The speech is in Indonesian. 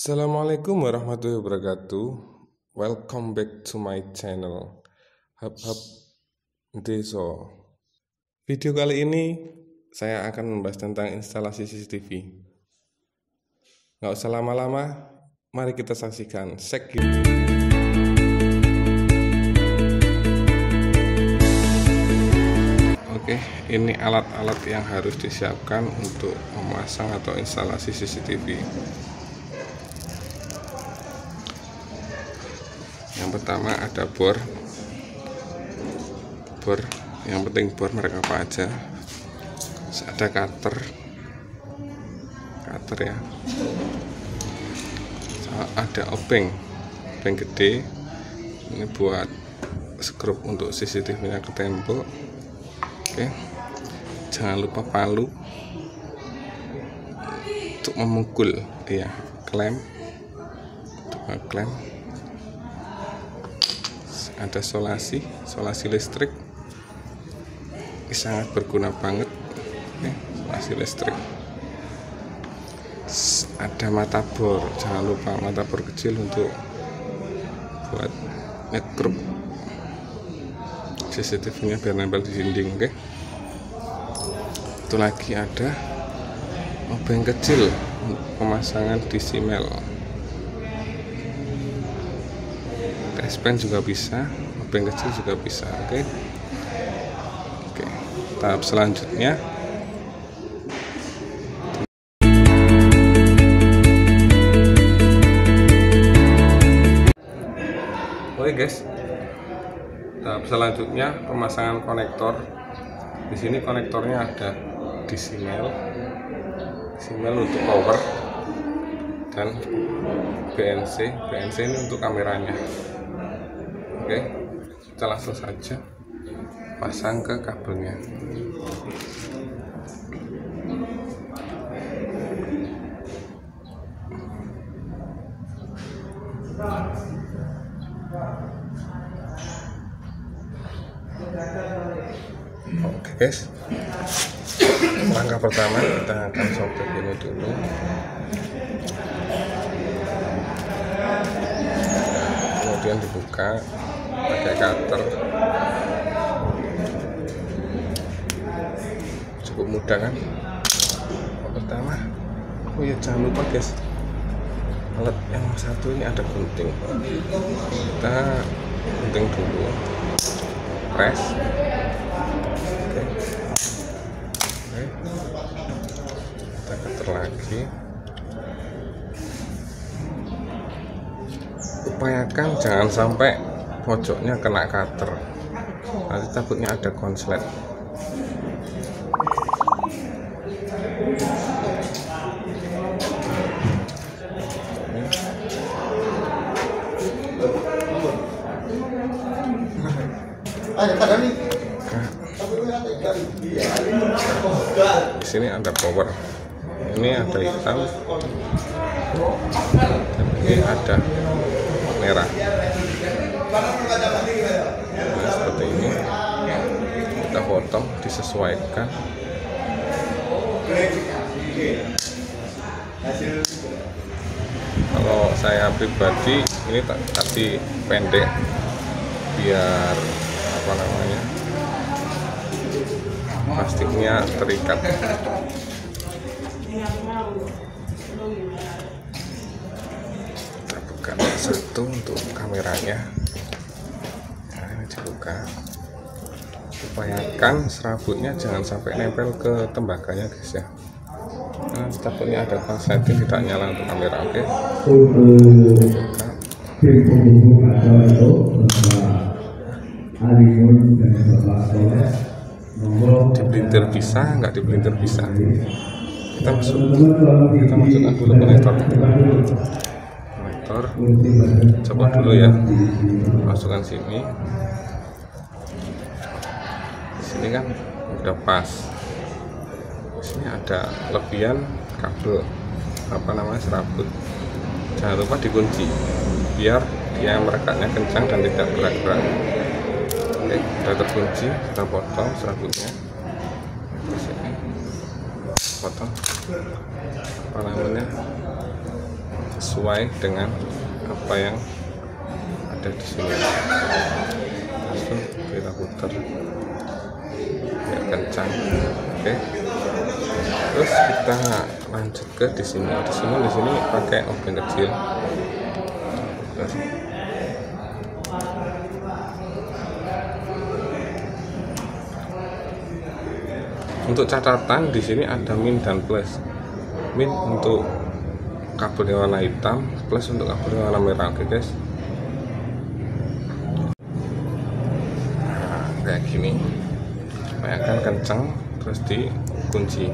Assalamualaikum warahmatullahi wabarakatuh. Welcome back to my channel Hub Deso. Video kali ini saya akan membahas tentang instalasi CCTV. Nggak usah lama-lama, mari kita saksikan. Oke, ini alat-alat yang harus disiapkan untuk memasang atau instalasi CCTV. Yang pertama ada bor, yang penting bor merek apa aja. Terus ada cutter ya. Ada obeng gede, ini buat skrup untuk CCTV-nya ke tembok. Oke, jangan lupa palu untuk memukul, ya, klem untuk klem. Ada solasi listrik, ini sangat berguna banget. Oke, solasi listrik. Ada mata bor, jangan lupa mata bor kecil untuk buat ngegrup CCTV-nya biar nempel di dinding. Oke, itu lagi ada obeng kecil pemasangan di simel. S-pen juga bisa, obeng kecil juga bisa. Oke, tahap selanjutnya guys, tahap selanjutnya pemasangan konektor. Di sini konektornya ada di simel untuk power, dan BNC ini untuk kameranya. Oke, kita langsung saja pasang ke kabelnya. Oke guys, langkah pertama kita akan sobek ini dulu. Kemudian dibuka pakai cutter. Cukup mudah kan? Yang pertama, oh ya, jangan lupa guys, alat yang satu ini ada gunting. Kita gunting dulu, press. Oke, kita cutter lagi. Upayakan jangan sampai pojoknya kena cutter, nanti takutnya ada konslet. Di sini ada power, ini ada hitam, dan ini ada merah. Nah, seperti ini kita potong, disesuaikan. Kalau saya pribadi ini tak kasih pendek biar plastiknya terikat. Kita buka satu untuk kameranya. Nah, ini dibuka. Upayakan serabutnya jangan sampai nempel ke tembaganya guys ya. Nah, takutnya ada konsleting tidak nyala untuk kamera. Oke, dipelintir bisa, nggak dipelintir bisa. Kita masukkan dulu konektor, coba dulu ya, masukkan sini kan udah pas. Sini ada lebihan kabel serabut, jangan lupa dikunci biar dia merekatnya kencang dan tidak gerak-gerak. Oke, sudah terkunci, kita potong serabutnya. Potong sesuai dengan apa yang ada di sini. Langsung kita putar biar kencang. Oke. Terus kita lanjut ke di sini pakai obeng kecil. Untuk catatan di sini ada min dan plus. Min untuk kabelnya warna hitam, plus untuk kabelnya warna merah. Oke guys. Nah, kayak gini. Supaya kan kencang, terus dikunci.